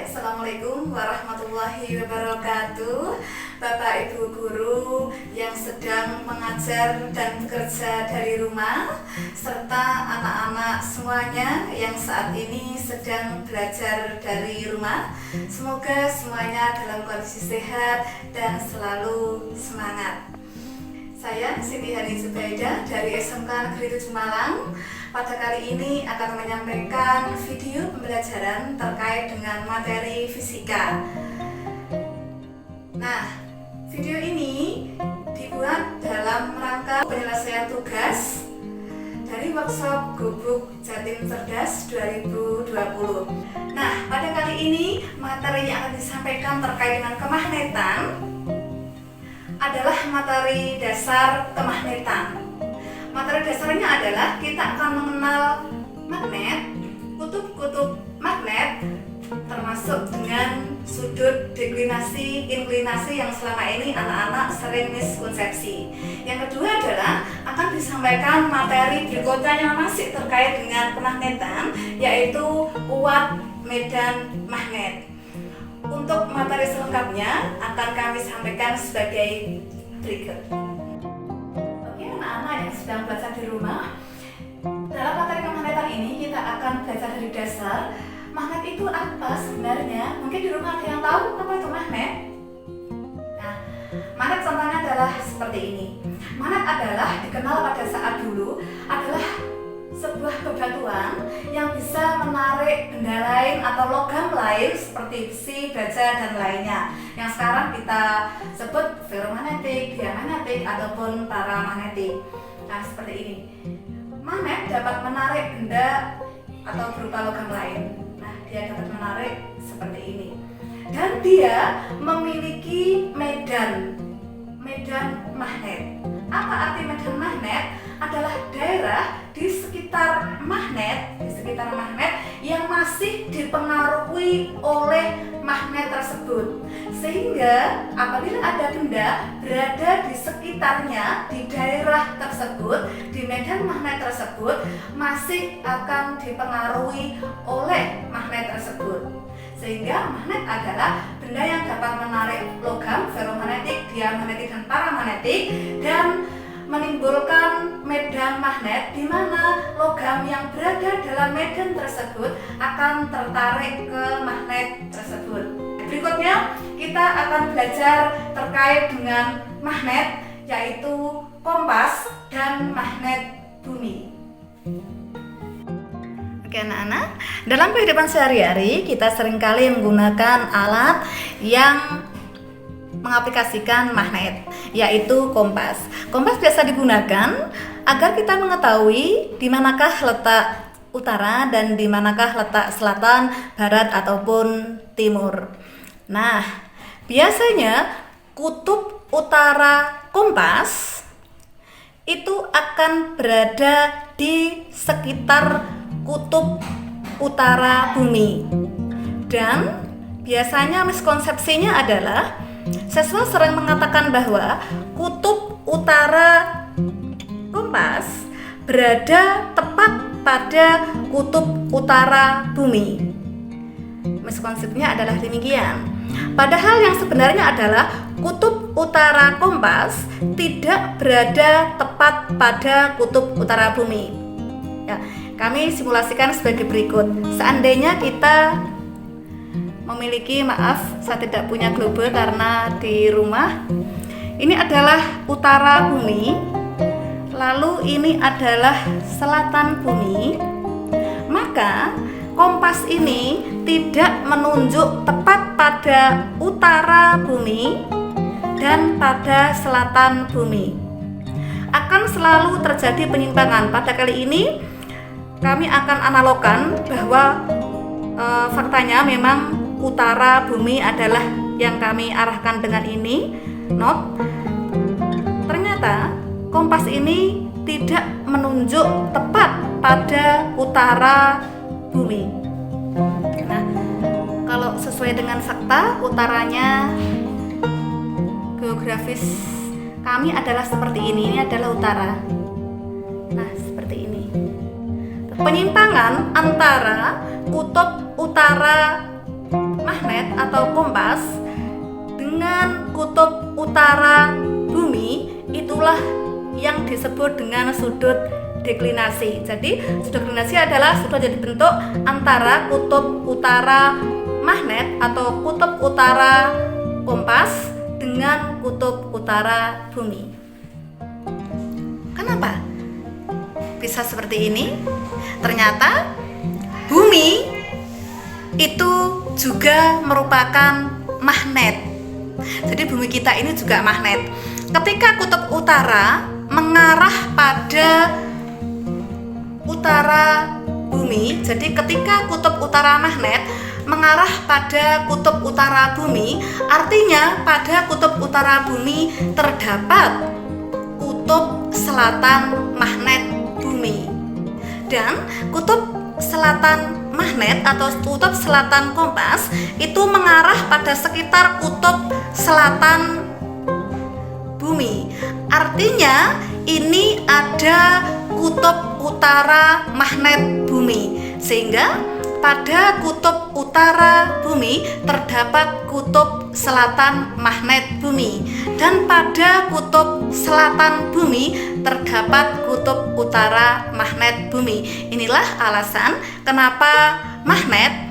Assalamualaikum warahmatullahi wabarakatuh. Bapak Ibu guru yang sedang mengajar dan bekerja dari rumah, serta anak-anak semuanya yang saat ini sedang belajar dari rumah, semoga semuanya dalam kondisi sehat dan selalu semangat. Saya Siti Hani Zubaidah dari SMK Negeri 7 Malang. Pada kali ini akan menyampaikan video pembelajaran terkait dengan materi fisika. Nah, video ini dibuat dalam rangka penyelesaian tugas dari workshop Gubuk Jatim Cerdas 2020. Nah, pada kali ini materi yang akan disampaikan terkait dengan kemagnetan adalah materi dasar kemagnetan. Materi dasarnya adalah kita akan mengenal magnet, kutub-kutub magnet, termasuk dengan sudut deklinasi, inklinasi yang selama ini anak-anak sering miskonsepsi. Yang kedua adalah akan disampaikan materi berikutnya yang masih terkait dengan kemagnetan, yaitu kuat medan magnet. Untuk materi selengkapnya akan kami sampaikan sebagai berikut. Oke, anak-anak yang sedang belajar di rumah, dalam materi kemagnetan ini kita akan belajar dari dasar. Magnet itu apa sebenarnya? Mungkin di rumah ada yang tahu apa itu magnet? Nah, magnet contohnya adalah seperti ini. Magnet adalah dikenal pada saat dulu adalah sebuah bebatuan yang bisa menarik benda lain atau logam lain seperti besi, baja, dan lainnya, yang sekarang kita sebut ferromagnetik, diamagnetik, ataupun paramagnetik. Nah, seperti ini. Magnet dapat menarik benda atau berupa logam lain. Nah, dia dapat menarik seperti ini. Dan dia memiliki medan magnet. Apa arti medan magnet? Adalah daerah di sekitar magnet yang masih dipengaruhi oleh magnet tersebut, sehingga apabila ada benda berada di sekitarnya, di daerah tersebut, di medan magnet tersebut, masih akan dipengaruhi oleh magnet tersebut. Sehingga magnet adalah benda yang dapat menarik logam, ferromagnetik, diamagnetik, dan paramagnetik, dan menimbulkan medan magnet di mana logam yang berada dalam medan tersebut akan tertarik ke magnet tersebut. Berikutnya kita akan belajar terkait dengan magnet, yaitu kompas dan magnet bumi. Oke anak-anak, dalam kehidupan sehari-hari kita seringkali menggunakan alat yang mengaplikasikan magnet, yaitu kompas. Kompas biasa digunakan agar kita mengetahui di manakah letak utara dan di manakah letak selatan, barat, ataupun timur. Nah, biasanya kutub utara kompas itu akan berada di sekitar kutub utara bumi. Dan biasanya miskonsepsinya adalah siswa sering mengatakan bahwa kutub utara kompas berada tepat pada kutub utara bumi. Miskonsepsinya adalah demikian. Padahal yang sebenarnya adalah kutub utara kompas tidak berada tepat pada kutub utara bumi. Ya, kami simulasikan sebagai berikut. Seandainya kita memiliki, saya tidak punya globe karena di rumah. Ini adalah utara bumi, lalu ini adalah selatan bumi. Maka kompas ini tidak menunjuk tepat pada utara bumi dan pada selatan bumi. Akan selalu terjadi penyimpangan. Pada kali ini kami akan analogkan bahwa faktanya memang utara bumi adalah yang kami arahkan dengan ini, not. Ternyata kompas ini tidak menunjuk tepat pada utara bumi. Nah, kalau sesuai dengan fakta, utaranya geografis kami adalah seperti ini adalah utara. Nah, seperti ini. Penyimpangan antara kutub utara magnet atau kompas dengan kutub utara bumi, itulah yang disebut dengan sudut deklinasi. Jadi sudut deklinasi adalah sudut yang dibentuk antara kutub utara magnet atau kutub utara kompas dengan kutub utara bumi. Kenapa bisa seperti ini? Ternyata bumi itu juga merupakan magnet. Jadi bumi kita ini juga magnet. Ketika kutub utara mengarah pada utara bumi, jadi ketika kutub utara magnet mengarah pada kutub utara bumi, artinya pada kutub utara bumi terdapat kutub selatan magnet bumi. Dan kutub selatan magnet atau kutub selatan kompas itu mengarah pada sekitar kutub selatan bumi. Artinya ini ada kutub utara magnet bumi, sehingga pada kutub utara bumi terdapat kutub selatan magnet bumi, dan pada kutub selatan bumi terdapat kutub utara magnet bumi. Inilah alasan kenapa magnet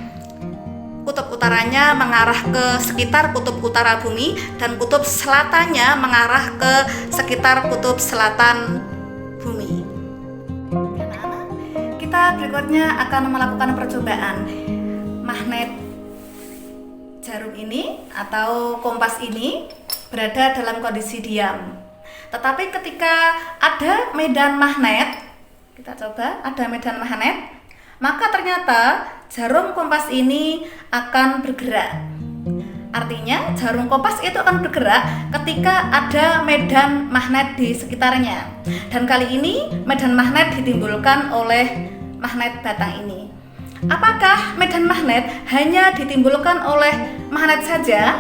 kutub utaranya mengarah ke sekitar kutub utara bumi dan kutub selatannya mengarah ke sekitar kutub selatan bumi. Kita berikutnya akan melakukan percobaan. Magnet jarum ini atau kompas ini berada dalam kondisi diam. Tetapi ketika ada medan magnet, kita coba ada medan magnet, maka ternyata jarum kompas ini akan bergerak. Artinya jarum kompas itu akan bergerak ketika ada medan magnet di sekitarnya. Dan kali ini medan magnet ditimbulkan oleh magnet batang ini. Apakah medan magnet hanya ditimbulkan oleh magnet saja?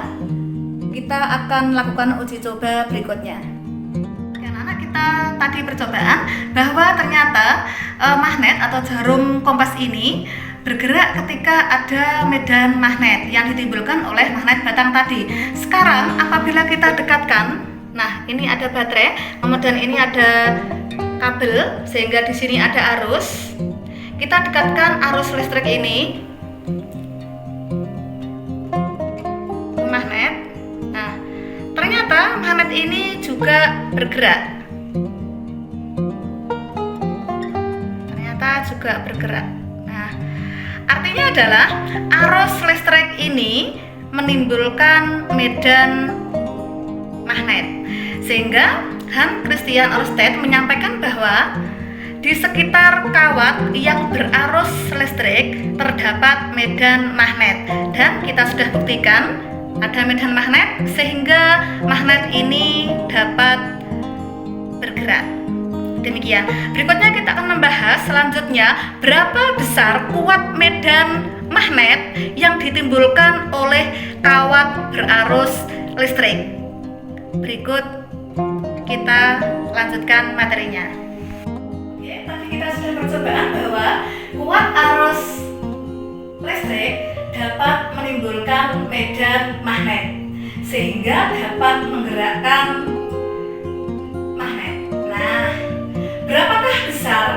Kita akan lakukan uji coba berikutnya. Anak-anak, kita tadi percobaan bahwa ternyata magnet atau jarum kompas ini bergerak ketika ada medan magnet yang ditimbulkan oleh magnet batang tadi. Sekarang apabila kita dekatkan, nah ini ada baterai, kemudian ini ada kabel sehingga di sini ada arus. Kita dekatkan arus listrik ini ke magnet. Nah, ternyata magnet ini juga bergerak. Nah, artinya adalah arus listrik ini menimbulkan medan magnet. Sehingga Hans Christian Ørsted menyampaikan bahwa di sekitar kawat yang berarus listrik terdapat medan magnet, dan kita sudah buktikan ada medan magnet sehingga magnet ini dapat bergerak. Demikian. Berikutnya kita akan membahas selanjutnya berapa besar kuat medan magnet yang ditimbulkan oleh kawat berarus listrik. Berikut kita lanjutkan materinya. Tadi kita sudah percobaan bahwa kuat arus listrik dapat menimbulkan medan magnet sehingga dapat menggerakkan magnet. Nah, berapakah besar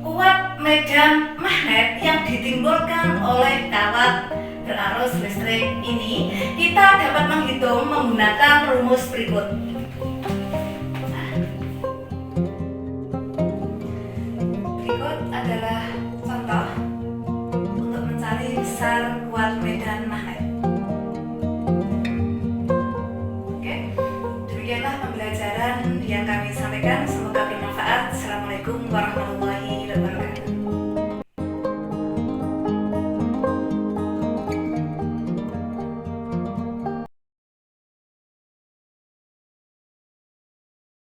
kuat medan magnet yang ditimbulkan oleh kawat berarus listrik ini? Kita dapat menghitung menggunakan rumus berikut. Adalah contoh untuk mencari besar kuat medan magnet. Oke, demikianlah pembelajaran yang kami sampaikan. Semoga bermanfaat. Assalamualaikum warahmatullahi wabarakatuh.